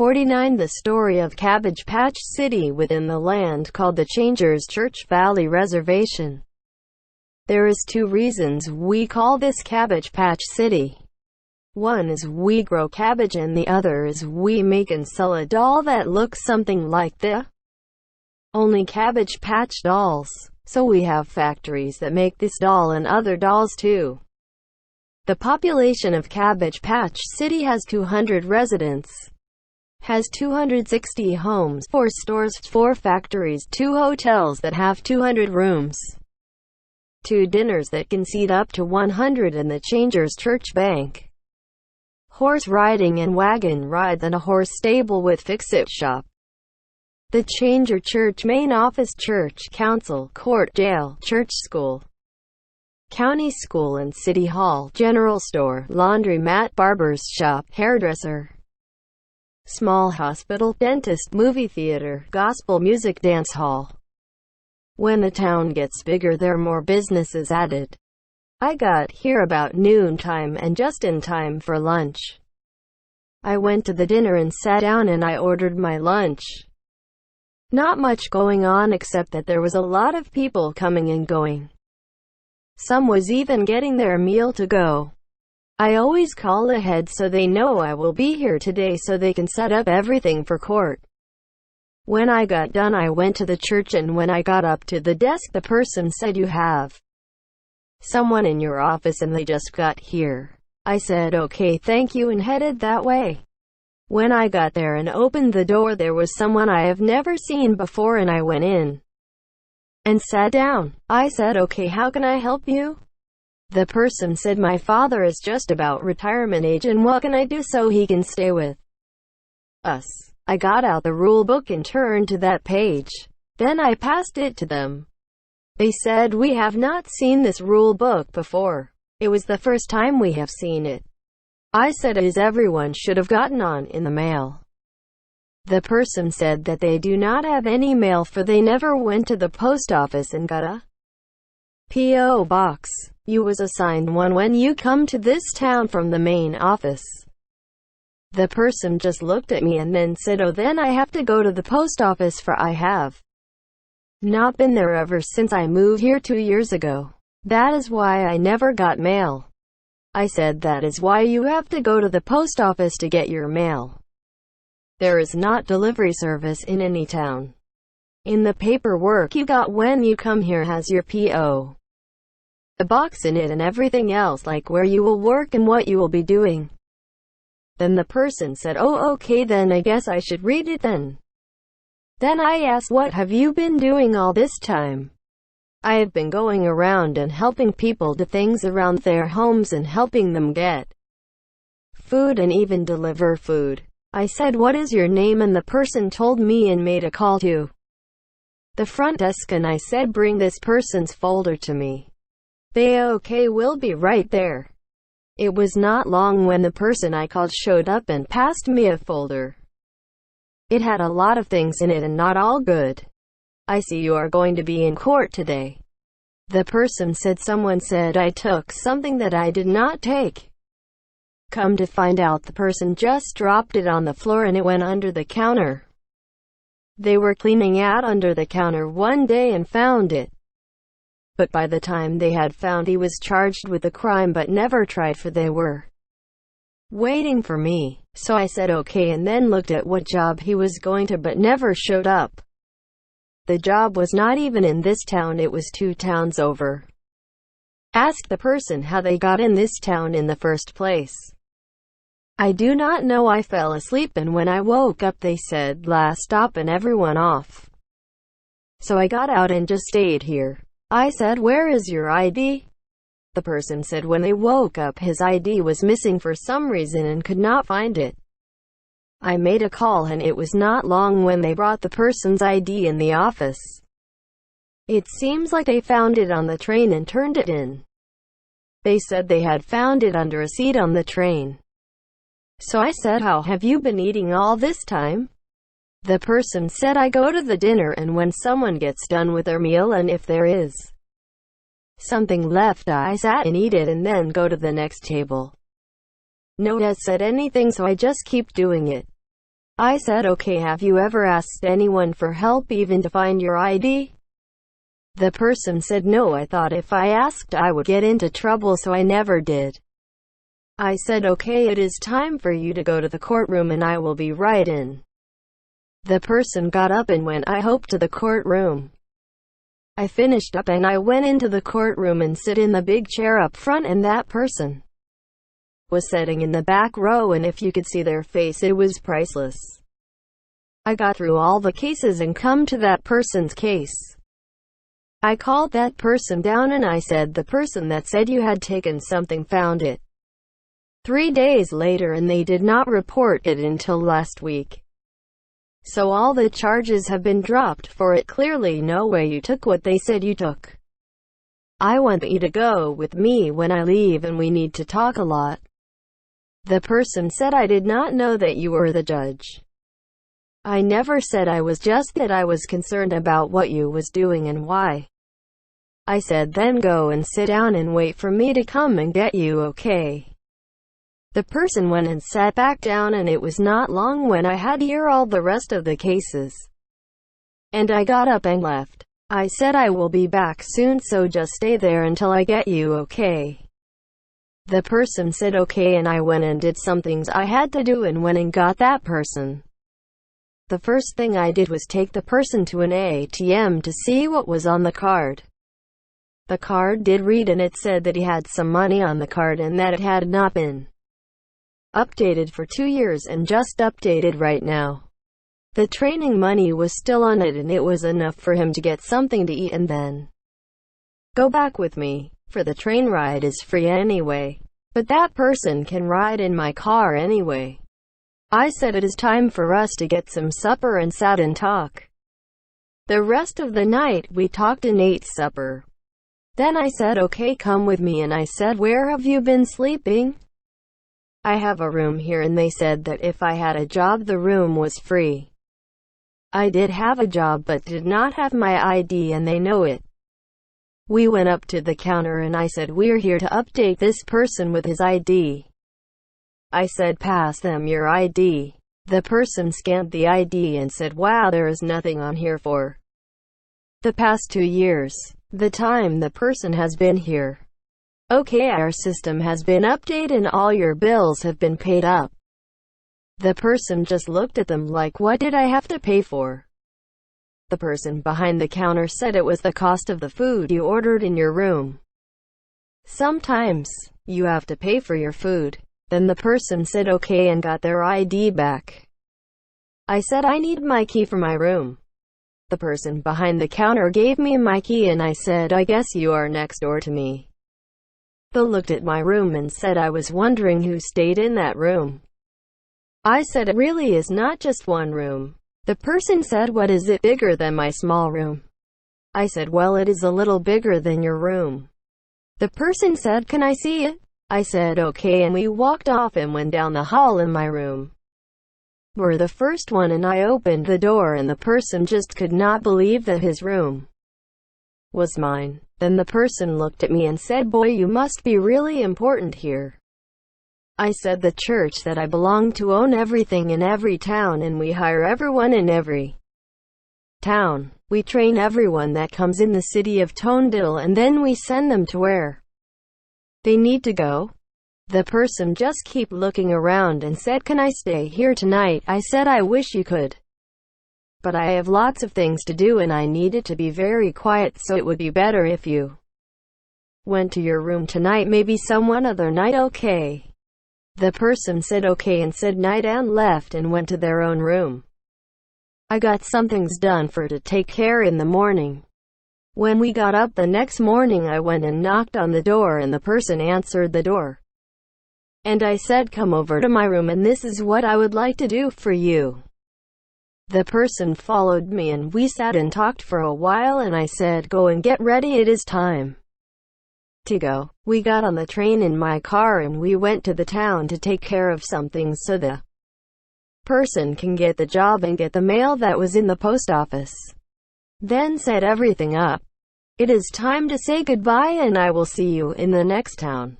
49. The story of Cabbage Patch City within the land called the Changers Church Valley Reservation. There is two reasons we call this Cabbage Patch City. One is we grow cabbage and the other is we make and sell a doll that looks something like the only Cabbage Patch Dolls. So we have factories that make this doll and other dolls too. The population of Cabbage Patch City has 200 residents, has 260 homes, 4 stores, 4 factories, 2 hotels that have 200 rooms, 2 dinners that can seat up to 100 and the Changers Church Bank, horse riding and wagon rides and a horse stable with fix-it shop. The Changer Church main office, church, council, court, jail, church school, county school and city hall, general store, laundromat, barber's shop, hairdresser, small hospital, dentist, movie theater, gospel music, dance hall. When the town gets bigger there are more businesses added. I got here about noontime and just in time for lunch. I went to the dinner and sat down and I ordered my lunch. Not much going on except that there was a lot of people coming and going. Some was even getting their meal to go. I always call ahead so they know I will be here today so they can set up everything for court. When I got done I went to the church and when I got up to the desk the person said, "You have someone in your office and they just got here." I said okay thank you and headed that way. When I got there and opened the door there was someone I have never seen before and I went in and sat down. I said okay how can I help you? The person said my father is just about retirement age and what can I do so he can stay with us? I got out the rule book and turned to that page. Then I passed it to them. They said we have not seen this rule book before. It was the first time we have seen it. I said as everyone should have gotten on in the mail. The person said that they do not have any mail for they never went to the post office and got a P.O. box. You was assigned one when you come to this town from the main office. The person just looked at me and then said, "Oh, then I have to go to the post office for I have not been there ever since I moved here 2 years ago. That is why I never got mail." I said that is why you have to go to the post office to get your mail. There is not delivery service in any town. In the paperwork you got when you come here has your P.O. the box in it and everything else like where you will work and what you will be doing. Then the person said, "Oh okay then I guess I should read it then." Then I asked, "What have you been doing all this time?" "I have been going around and helping people do things around their homes and helping them get food and even deliver food." I said, "What is your name?" and the person told me and made a call to the front desk and I said, "Bring this person's folder to me." They okay will be right there. It was not long when the person I called showed up and passed me a folder. It had a lot of things in it and not all good. "I see you are going to be in court today." The person said someone said I took something that I did not take. Come to find out the person just dropped it on the floor and it went under the counter. They were cleaning out under the counter one day and found it. But by the time they had found he was charged with the crime but never tried for they were waiting for me. So I said okay and then looked at what job he was going to but never showed up. The job was not even in this town, it was 2 towns over. Asked the person how they got in this town in the first place. I do not know, I fell asleep and when I woke up they said last stop and everyone off. So I got out and just stayed here. I said, "Where is your ID?" The person said when they woke up his ID was missing for some reason and could not find it. I made a call and it was not long when they brought the person's ID in the office. It seems like they found it on the train and turned it in. They said they had found it under a seat on the train. So I said, "How have you been eating all this time?" The person said, "I go to the dinner and when someone gets done with their meal and if there is something left I sat and eat it and then go to the next table. No one has said anything so I just keep doing it." I said okay. Have you ever asked anyone for help even to find your ID? The person said no. I thought if I asked I would get into trouble, so I never did. I said okay, it is time for you to go to the courtroom and I will be right in. The person got up and went, I hope, to the courtroom. I finished up and I went into the courtroom and sit in the big chair up front, and that person was sitting in the back row, and if you could see their face, it was priceless. I got through all the cases and come to that person's case. I called that person down and I said, the person that said you had taken something found it 3 days later and they did not report it until last week. So all the charges have been dropped for it. Clearly no way you took what they said you took. I want you to go with me when I leave and we need to talk a lot. The person said, I did not know that you were the judge. I never said I was, just that I was concerned about what you was doing and why. I said, then go and sit down and wait for me to come and get you, okay? The person went and sat back down, and it was not long when I had to hear all the rest of the cases. And I got up and left. I said I will be back soon, so just stay there until I get you, okay? The person said okay, and I went and did some things I had to do and went and got that person. The first thing I did was take the person to an ATM to see what was on the card. The card did read, and it said that he had some money on the card and that it had not been updated for 2 years and just updated right now. The training money was still on it, and it was enough for him to get something to eat and then go back with me, for the train ride is free anyway. But that person can ride in my car anyway. I said it is time for us to get some supper and sat and talk. The rest of the night we talked and ate supper. Then I said okay, come with me, and I said, where have you been sleeping? I have a room here, and they said that if I had a job the room was free. I did have a job but did not have my ID, and they know it. We went up to the counter and I said, we're here to update this person with his ID. I said, pass them your ID. The person scanned the ID and said, wow, there is nothing on here for the past 2 years. The time the person has been here. Okay, our system has been updated and all your bills have been paid up. The person just looked at them like, what did I have to pay for? The person behind the counter said it was the cost of the food you ordered in your room. Sometimes you have to pay for your food. Then the person said okay and got their ID back. I said I need my key for my room. The person behind the counter gave me my key and I said, I guess you are next door to me. They looked at my room and said I was wondering who stayed in that room. I said it really is not just one room. The person said, what, is it bigger than my small room? I said, well, it is a little bigger than your room. The person said, can I see it? I said okay, and we walked off and went down the hall in my room. We're the first one, and I opened the door and the person just could not believe that his room was mine. Then the person looked at me and said, boy, you must be really important here. I said the church that I belong to own everything in every town, and we hire everyone in every town. We train everyone that comes in the city of Tonedale, and then we send them to where they need to go. The person just kept looking around and said, can I stay here tonight? I said I wish you could, but I have lots of things to do and I need it to be very quiet, so it would be better if you went to your room tonight, maybe some other night, okay? The person said okay and said night and left and went to their own room. I got some things done for to take care in the morning. When we got up the next morning, I went and knocked on the door and the person answered the door. And I said, come over to my room and this is what I would like to do for you. The person followed me and we sat and talked for a while, and I said, go and get ready, it is time to go. We got on the train in my car and we went to the town to take care of some things so the person can get the job and get the mail that was in the post office. Then set everything up. It is time to say goodbye, and I will see you in the next town.